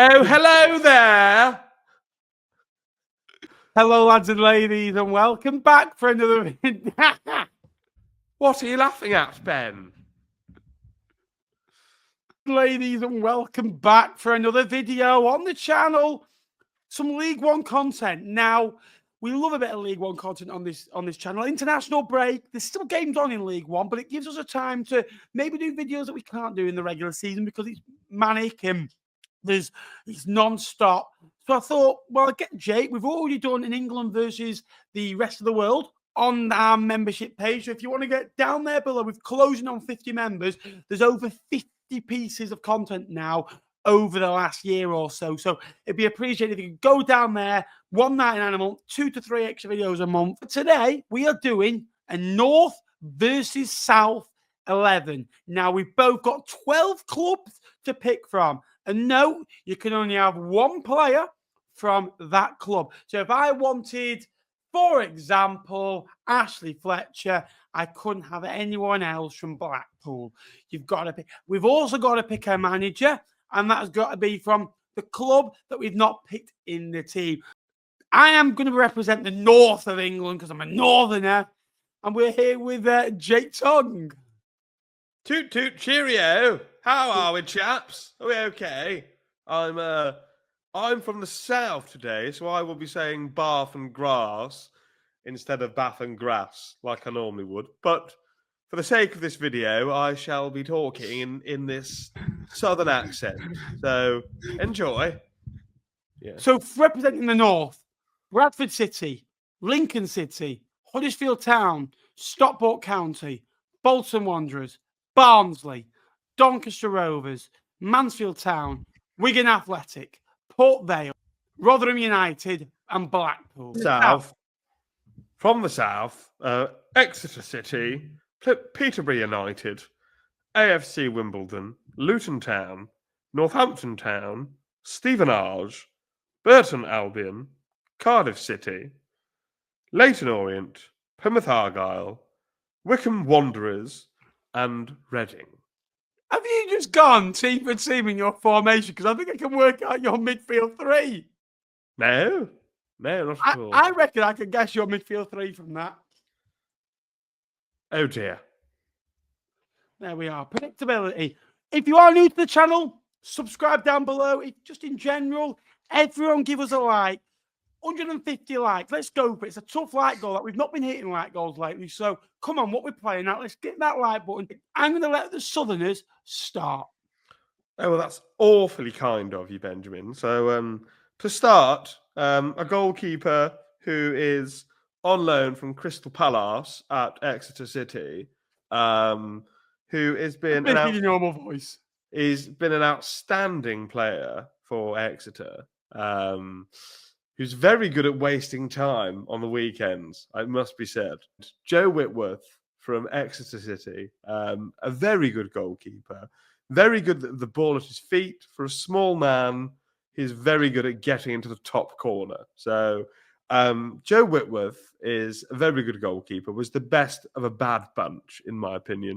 Oh, hello there. Hello, lads and ladies, and welcome back for another video. What are you laughing at, Ben? Ladies, and welcome back for another video on the channel. Some League One content. Now, we love a bit of League One content on this channel. International break. There's still games on in League One, but it gives us a time to maybe do videos that we can't do in the regular season because it's manic and it's non-stop. So I thought, well, get Jake. We've already done in England versus the rest of the world on our membership page. So if you want to get down there below, we're closing on 50 members. There's over 50 pieces of content now over the last year or so. So it'd be appreciated if you could go down there, $1.99 a month, 2 to 3 extra videos a month. Today, we are doing a North versus South 11. Now, we've both got 12 clubs to pick from. And no, you can only have one player from that club. So if I wanted, for example, Ashley Fletcher, I couldn't have anyone else from Blackpool. You've got to pick. We've also got to pick a manager, and that's got to be from the club that we've not picked in the team. I am going to represent the north of England because I'm a northerner, and we're here with Jake Tong. Toot toot cheerio. How are we, chaps? Are we okay? I'm from the south today, so I will be saying bath and grass instead of bath and grass like I normally would. But for the sake of this video, I shall be talking in this southern accent. So enjoy. Yeah. So representing the north, Bradford City, Lincoln City, Huddersfield Town, Stockport County, Bolton Wanderers, Barnsley, Doncaster Rovers, Mansfield Town, Wigan Athletic, Port Vale, Rotherham United, and Blackpool. South. From the south, Exeter City, Peterborough United, AFC Wimbledon, Luton Town, Northampton Town, Stevenage, Burton Albion, Cardiff City, Leyton Orient, Plymouth Argyle, Wycombe Wanderers, and Reading. Have you just gone team for team in your formation? Because I think I can work out your midfield three. No, not at all. I reckon I could guess your midfield three from that. Oh dear. There we are. Predictability. If you are new to the channel, subscribe down below. Just in general, everyone give us a like. 150 likes. Let's go for it. It's a tough like goal. We've not been hitting like goals lately. So come on, what we're playing at. Let's get that like button. I'm going to let the Southerners start. Oh, well, that's awfully kind of you, Benjamin. So to start, a goalkeeper who is on loan from Crystal Palace at Exeter City, who has been normal voice. He's been an outstanding player for Exeter. Who's very good at wasting time on the weekends, it must be said. Joe Whitworth from Exeter City, a very good goalkeeper, very good at the ball at his feet. For a small man, he's very good at getting into the top corner. So Joe Whitworth is a very good goalkeeper, was the best of a bad bunch, in my opinion.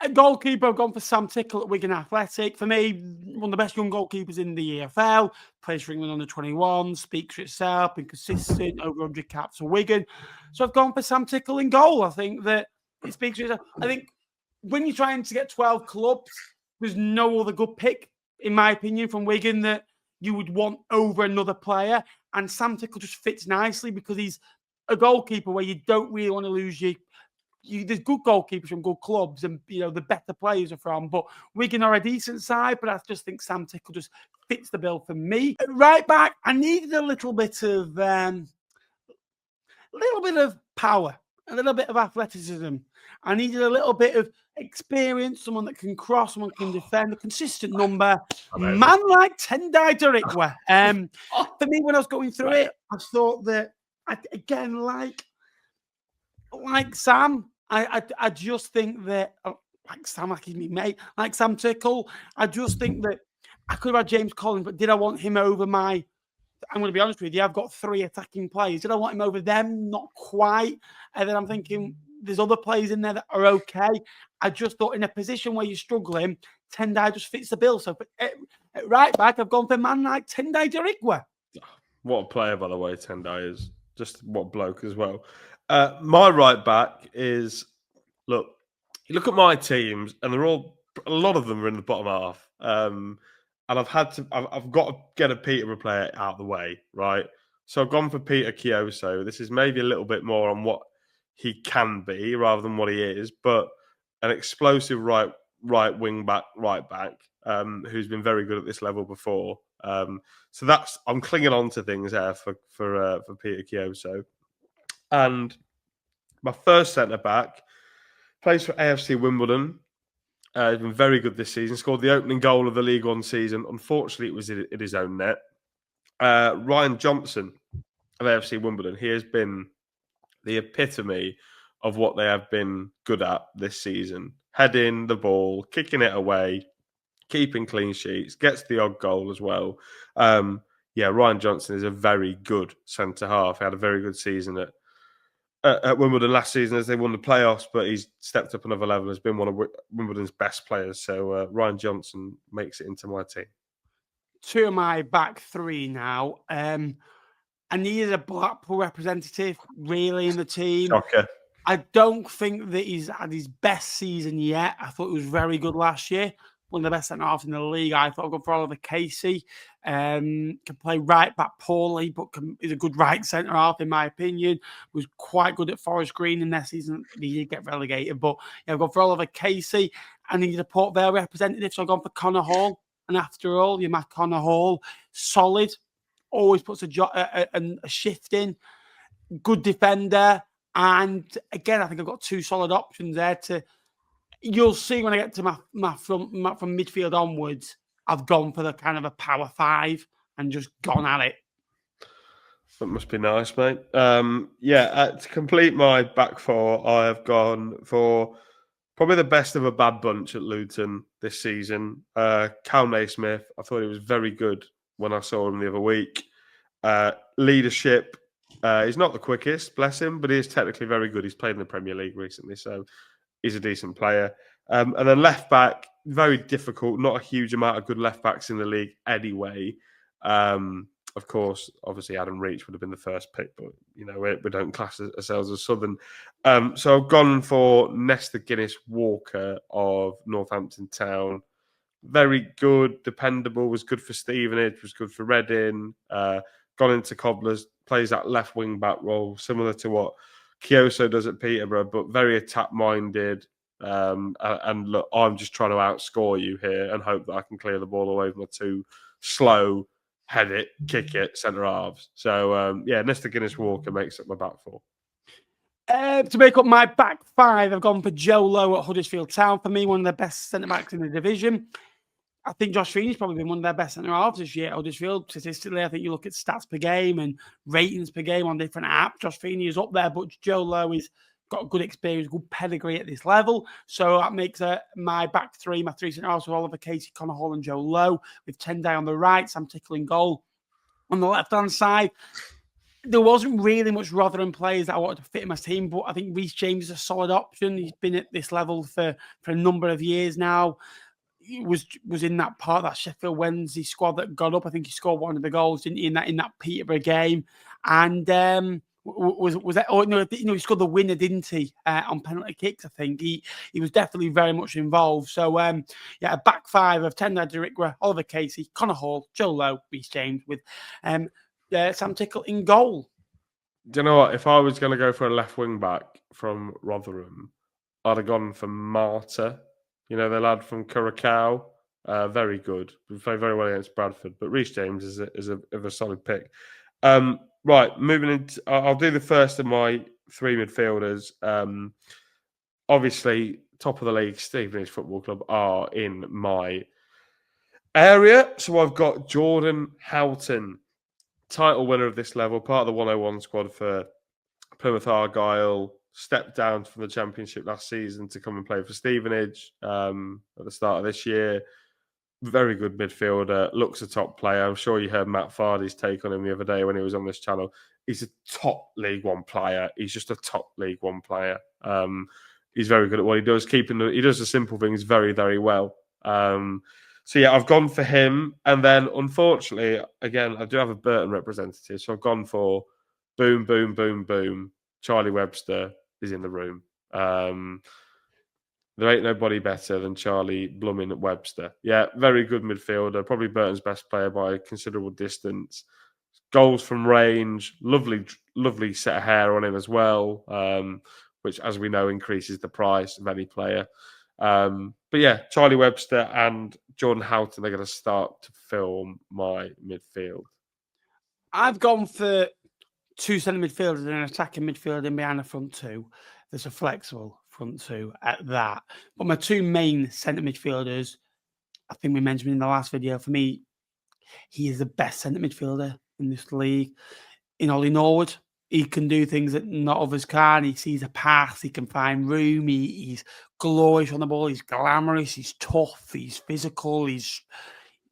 A goalkeeper, I've gone for Sam Tickle at Wigan Athletic. For me, one of the best young goalkeepers in the EFL. Plays for England under 21, speaks for itself, been consistent, over 100 caps for Wigan. So I've gone for Sam Tickle in goal. I think that it speaks for itself. I think when you're trying to get 12 clubs, there's no other good pick, in my opinion, from Wigan that you would want over another player. And Sam Tickle just fits nicely because he's a goalkeeper where you don't really want to lose there's good goalkeepers from good clubs, and the better players are from. But Wigan are a decent side, but I just think Sam Tickle just fits the bill for me. Right back, I needed a little bit of power, a little bit of athleticism. I needed a little bit of experience, someone that can cross, someone that can defend, a consistent number. Man like Tendai Darikwa. For me, when I was going through it, I thought that again, like Sam, I just think that like Sam, like he's me mate, like Sam Tickle, I just think that I could have had James Collins, but did I want him over I'm going to be honest with you, I've got 3 attacking players. Did I want him over them? Not quite. And then I'm thinking there's other players in there that are okay. I just thought in a position where you're struggling, Tendai just fits the bill. So at right back, I've gone for a man like Tendai Dirigwa. What a player, by the way, Tendai is. Just what bloke as well. My right back is, look, you look at my teams, and a lot of them are in the bottom half. And I've got to get a Peterborough player out of the way, right? So I've gone for Peter Kioso. This is maybe a little bit more on what he can be rather than what he is, but an explosive right wing back, who's been very good at this level before. So I'm clinging on to things there for Peter Kioso. And my first centre back plays for AFC Wimbledon. He's been very good this season. Scored the opening goal of the League One season. Unfortunately, it was in his own net. Ryan Johnson of AFC Wimbledon. He has been the epitome of what they have been good at this season. Heading the ball, kicking it away, keeping clean sheets, gets the odd goal as well. Ryan Johnson is a very good centre-half. He had a very good season at Wimbledon last season as they won the playoffs, but he's stepped up another level, has been one of Wimbledon's best players. So Ryan Johnson makes it into my team. Two of my back three now. And he is a Blackpool representative, really, in the team. Shocker. I don't think that he's had his best season yet. I thought he was very good last year. One of the best centre-halves in the league. I thought I'd go for Oliver Casey. Can play right back poorly, but is a good right centre-half, in my opinion. Was quite good at Forest Green in their season. He did get relegated, but I've gone for Oliver Casey. And he's a Port Vale representative, so I've gone for Connor Hall. And after all, you're Matt Connor Hall. Solid. Always puts a shift in. Good defender. And again, I think I've got two solid options there. You'll see when I get to my from midfield onwards, I've gone for the kind of a power five and just gone at it. That must be nice, mate. To complete my back four, I have gone for probably the best of a bad bunch at Luton this season. Cal Naismith, I thought he was very good when I saw him the other week. Leadership, he's not the quickest, bless him, but he is technically very good. He's played in the Premier League recently, so he's a decent player. And then left back, very difficult. Not a huge amount of good left backs in the league anyway. Of course, obviously Adam Reach would have been the first pick, but we don't class ourselves as Southern. So I've gone for Nesta Guinness Walker of Northampton Town. Very good, dependable. Was good for Stevenage. Was good for Reading. Gone into Cobblers. Plays that left wing back role, similar to what Kioso does at Peterborough, but very attack minded. And look, I'm just trying to outscore you here and hope that I can clear the ball away from the two slow, head it, kick it, centre halves. So Nesta Guinness Walker makes up my back four. To make up my back five, I've gone for Joe Lowe at Huddersfield Town. For me, one of the best centre backs in the division. I think Josh Feeney's probably been one of their best centre halves this year at Huddersfield. Statistically, I think you look at stats per game and ratings per game on different apps. Josh Feeney is up there, but Joe Lowe has got good experience, good pedigree at this level. So that makes my back three, my three centre halves with Oliver Casey, Connor Hall, and Joe Lowe, with Tendai on the right, Sam Tickle in goal. On the left-hand side, there wasn't really much Rotherham players that I wanted to fit in my team, but I think Reece James is a solid option. He's been at this level for a number of years now. He was in that part of that Sheffield Wednesday squad that got up. I think he scored one of the goals in that Peterborough game, and was that? Oh no, he scored the winner, didn't he? On penalty kicks, I think he was definitely very much involved. So a back five of Tendai Dirigwa, Oliver Casey, Connor Hall, Joe Lowe, Reece James, with Sam Tickle in goal. Do you know what? If I was going to go for a left wing back from Rotherham, I'd have gone for Marta. The lad from Curacao, very good. We played very well against Bradford, but Reece James is a solid pick. Right, moving into, I'll do the first of my three midfielders. Obviously, top of the league, Stevenage Football Club are in my area, so I've got Jordan Houghton, title winner of this level, part of the 101 squad for Plymouth Argyle. Stepped down from the Championship last season to come and play for Stevenage at the start of this year. Very good midfielder, looks a top player. I'm sure you heard Matt Fardy's take on him the other day when he was on this channel. He's a top League One player. He's just a top League One player. He's very good at what he does. He does the simple things very, very well. So yeah, I've gone for him. And then unfortunately, again, I do have a Burton representative. So I've gone for boom, boom, boom, boom. Charlie Webster is in the room. There ain't nobody better than Charlie Blooming Webster. Yeah, very good midfielder. Probably Burton's best player by a considerable distance. Goals from range. Lovely set of hair on him as well, which, as we know, increases the price of any player. But yeah, Charlie Webster and Jordan Houghton are going to start to fill my midfield. I've gone for two centre midfielders and an attacking midfielder in behind the front two. There's a flexible front two at that. But my two main centre midfielders, I think we mentioned in the last video, for me, he is the best centre midfielder in this league. In Ollie Norwood, he can do things that not others can. He sees a pass, he can find room, he's glorious on the ball, he's glamorous, he's tough, he's physical, he's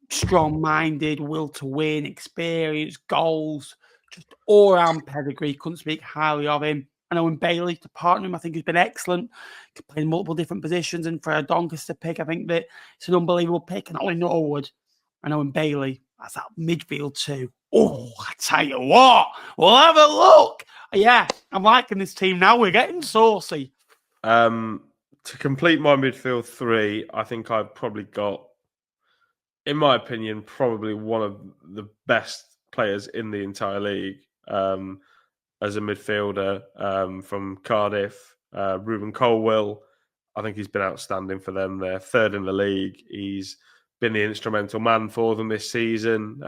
strong-minded, will to win, experience, goals, just all-round pedigree. Couldn't speak highly of him. And Owen Bailey to partner him, I think he's been excellent. Can play in multiple different positions. And for a Doncaster pick, I think that it's an unbelievable pick. And Ollie Norwood and Owen Bailey, that's that midfield too. Oh, I tell you what, we'll have a look. Yeah, I'm liking this team now. We're getting saucy. To complete my midfield three, I think I've probably got, in my opinion, probably one of the best players in the entire league as a midfielder from Cardiff, Ruben Colwill. I think he's been outstanding for them. They're third in the league. He's been the instrumental man for them this season.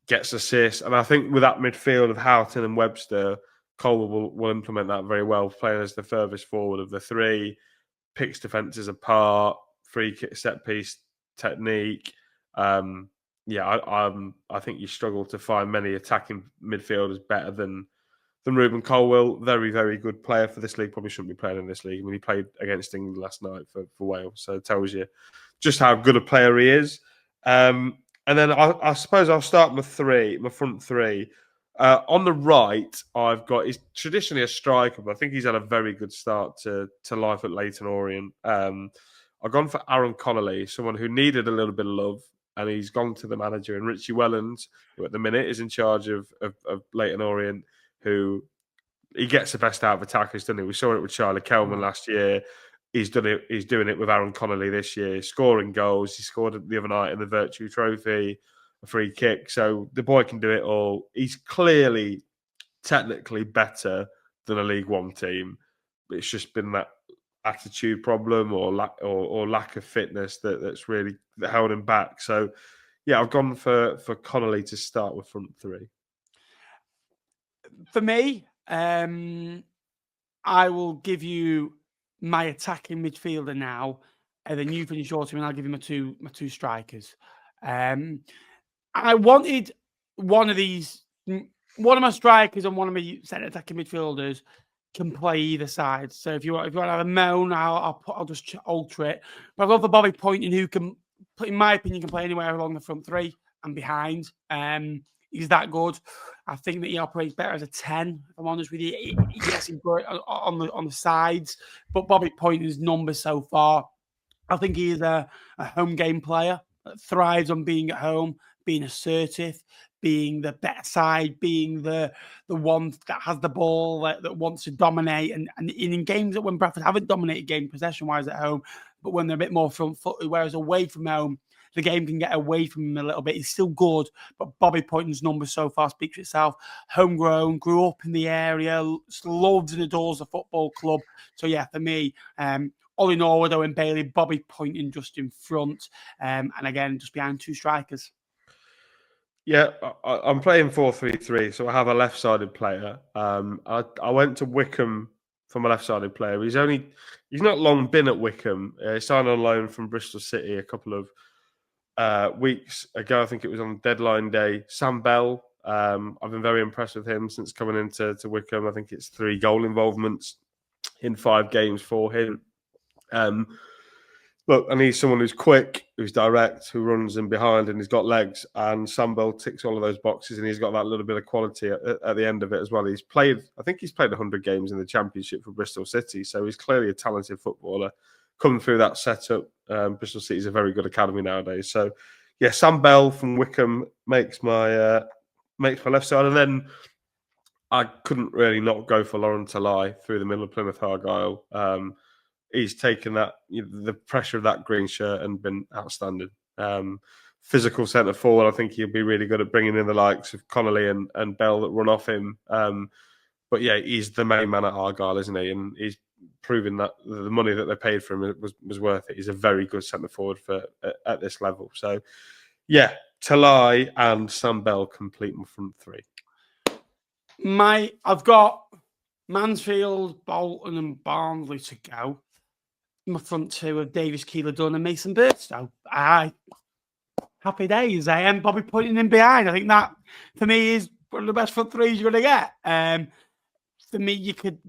Gets assists. And I think with that midfield of Houghton and Webster, Colwill will implement that very well, playing as the furthest forward of the three, picks defences apart, free kick, set piece technique. I think you struggle to find many attacking midfielders better than Ruben Colwill. Very, very good player for this league. Probably shouldn't be playing in this league. I mean, he played against England last night for Wales, so it tells you just how good a player he is. And then I suppose I'll start my front three. On the right, I've got, he's traditionally a striker, but I think he's had a very good start to life at Leyton Orient. I've gone for Aaron Connolly, someone who needed a little bit of love, and he's gone to the manager, and Richie Wellens, who at the minute is in charge of Leyton Orient, who he gets the best out of attackers, doesn't he? We saw it with Charlie Kelman last year. He's done it. He's doing it with Aaron Connolly this year, scoring goals. He scored the other night in the Virtue Trophy, a free kick. So the boy can do it all. He's clearly technically better than a League One team. It's just been that attitude problem or lack of fitness that's really held him back. So yeah, I've gone for Connolly to start with front three. For me, I will give you my attacking midfielder now, and then you finish your team, and I'll give you my two strikers. I wanted one of my strikers and one of my centre attacking midfielders can play either side. So if you want to have a moan, I'll just alter it. But I love the Bobby Poynton, who can, in my opinion, can play anywhere along the front three and behind. He's that good. I think that he operates better as a 10, if I'm honest with you. Yes, he's good on the sides, but Bobby Poynton's numbers so far, I think he is a home game player that thrives on being at home, being assertive, being the better side, being the one that has the ball, that wants to dominate. And in games that when Bradford haven't dominated game possession-wise at home, but when they're a bit more front-footed, whereas away from home, the game can get away from him a little bit. He's still good, but Bobby Poynton's numbers so far speak for itself. Homegrown, grew up in the area, loves and adores the football club. So yeah, for me, Ollie Norwood, Owen Bailey, Bobby Poynton just in front, and again, just behind two strikers. Yeah, I'm playing 4-3-3, so I have a left-sided player. I went to Wickham for my left-sided player. He's not long been at Wickham. He signed on loan from Bristol City a couple of weeks ago. I think it was on deadline day. Sam Bell. I've been very impressed with him since coming into Wickham. I think it's 3 goal involvements in 5 games for him. Look, I need someone who's quick, who's direct, who runs in behind, and he's got legs. And Sam Bell ticks all of those boxes, and he's got that little bit of quality at the end of it as well. I think he's played 100 games in the Championship for Bristol City, so he's clearly a talented footballer. coming through that setup. Bristol City is a very good academy nowadays. So, yeah, Sam Bell from Wickham makes my left side, and then I couldn't really not go for Lauren Talai through the middle of Plymouth Argyle. He's taken that the pressure of that green shirt and been outstanding. Physical centre forward, I think he'll be really good at bringing in the likes of Connolly and Bell that run off him. But yeah, he's the main man at Argyle, isn't he? And he's proven that the money that they paid for him was worth it. He's a very good centre forward at this level. So yeah, Talai and Sam Bell complete my front three. I've got Mansfield, Bolton, and Barnsley to go. My front two of Davis, Keeler Dunn, and Mason Burstow. Happy days. I am Bobby putting him behind. I think that for me is one of the best front threes you're going to get. For me, you could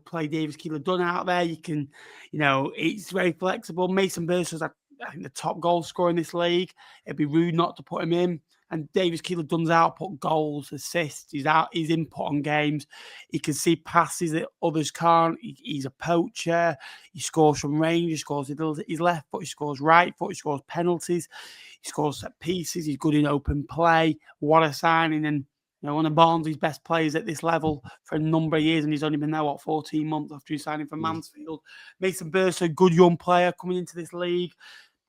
play Davis, Keeler Dunn out there. You can, it's very flexible. Mason Burstow's I think the top goal scorer in this league. It'd be rude not to put him in. And Davis Keeler Dunn's output, goals, assists, his input on games. He can see passes that others can't. He's a poacher. He scores from range. He scores his left foot. He scores right foot. He scores penalties. He scores set pieces. He's good in open play. What a signing. And one of Barnsley's best players at this level for a number of years, and he's only been there, 14 months after he's signing for Mansfield. Mason Burstow, a good young player coming into this league.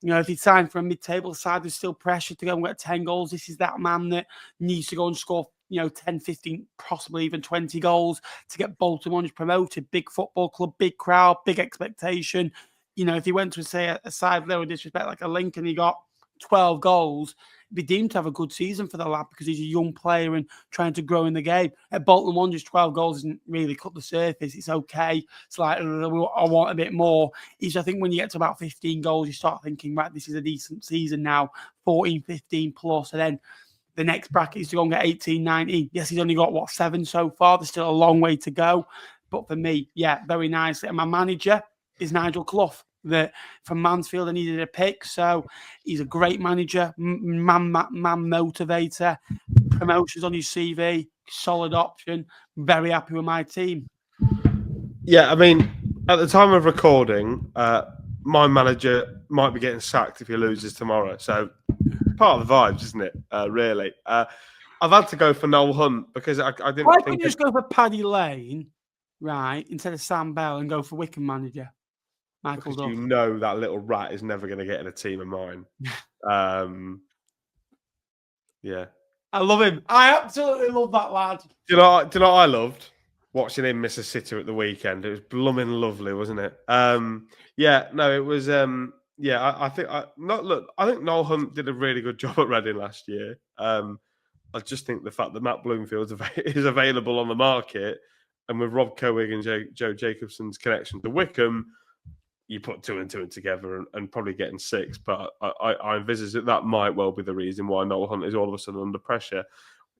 If he signed for a mid-table side, there's still pressure to go and get 10 goals. This is that man that needs to go and score, 10, 15, possibly even 20 goals to get Bolton Wanderers promoted. Big football club, big crowd, big expectation. If he went to, say, a side low disrespect like a Lincoln, he got 12 goals, be deemed to have a good season for the lad because he's a young player and trying to grow in the game. At Bolton Wanderers, 12 goals isn't really cut the surface. It's okay. It's like, I want a bit more. I think when you get to about 15 goals, you start thinking, right, this is a decent season now, 14, 15 plus. And then the next bracket is to go and get 18, 19. Yes, he's only got, 7 so far. There's still a long way to go. But for me, yeah, very nicely. And my manager is Nigel Clough. That from Mansfield, I needed a pick, so he's a great manager, man motivator, promotions on his CV, solid option. Very happy with my team. Yeah, I mean, at the time of recording, my manager might be getting sacked if he loses tomorrow. So part of the vibes, isn't it? Really, I've had to go for Noel Hunt because I didn't. Why couldn't you just go for Paddy Lane, right, instead of Sam Bell and go for Wickham manager? Michael Duff. That little rat is never going to get in a team of mine. Yeah. I love him. I absolutely love that lad. Do you know what I loved? Watching him miss a sitter at the weekend. It was blooming lovely, wasn't it? Yeah, no, it was I think Noel Hunt did a really good job at Reading last year. I just think the fact that Matt Bloomfield is available on the market, and with Rob Coig and Joe Jacobson's connection to Wickham, you put 2 and 2 together and probably getting 6. But I envisage that might well be the reason why Noel Hunt is all of a sudden under pressure.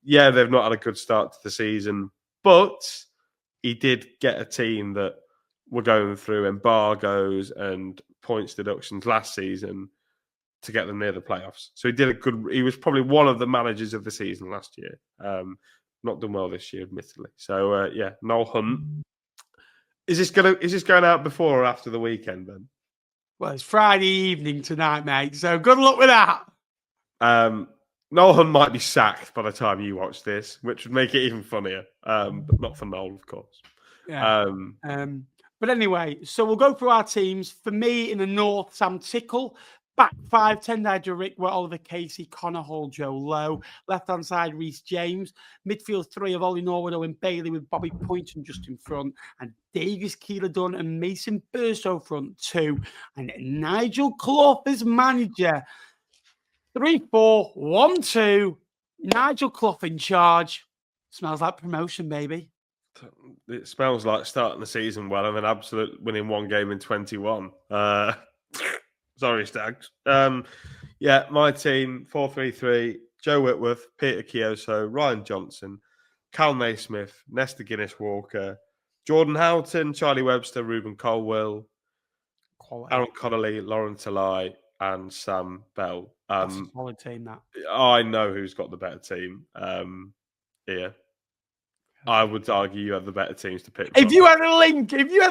Yeah, they've not had a good start to the season, but he did get a team that were going through embargoes and points deductions last season to get them near the playoffs. So he was probably one of the managers of the season last year. Not done well this year, admittedly. So yeah, Noel Hunt. Is this going out before or after the weekend then? Well, it's Friday evening tonight, mate. So good luck with that. Noel Hunt might be sacked by the time you watch this, which would make it even funnier. But not for Noel, of course. Yeah. But anyway, so we'll go through our teams. For me, in the north, Sam Tickle. Back 5, Tendai Rick, Oliver Casey, Connor Hall, Joe Lowe. Left-hand side, Reece James. Midfield 3 of Ollie Norwood, Owen Bailey with Bobby Poynton just in front. And Davis Keeler Dunn and Mason Burstow front 2. And Nigel Clough as manager. 3-4-1-2. Nigel Clough in charge. Smells like promotion, baby. It smells like starting the season well and then absolute winning one game in 21. Sorry, Stags. Yeah, my team, 4-3-3, Joe Whitworth, Peter Chioso, Ryan Johnson, Cal Naismith, Nesta Guinness-Walker, Jordan Houghton, Charlie Webster, Ruben Colwell, Aaron Connolly, Lauren Talai, and Sam Bell. That's a solid team, that. I know who's got the better team here. I would argue you have the better teams to pick If from. you had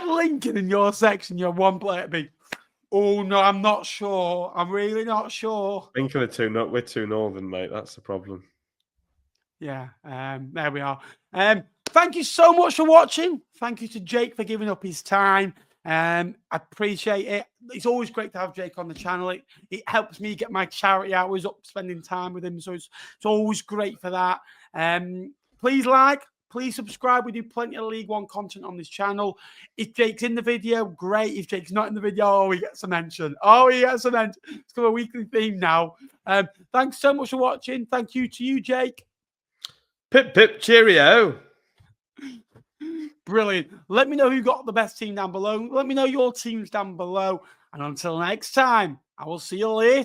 Lincoln in your section, you have one player to be. Oh no, I'm not sure. I'm really not sure. Lincoln are we're too northern, mate. That's the problem. Yeah, there we are. Thank you so much for watching. Thank you to Jake for giving up his time. I appreciate it. It's always great to have Jake on the channel. It helps me get my charity hours up, spending time with him. So it's always great for that. Please like, please subscribe. We do plenty of League One content on this channel. If Jake's in the video, great. If Jake's not in the video, oh, he gets a mention. Oh, he gets a mention. It's got a weekly theme now. Thanks so much for watching. Thank you to you, Jake. Pip, pip, cheerio. Brilliant. Let me know who got the best team down below. Let me know your teams down below. And until next time, I will see you later.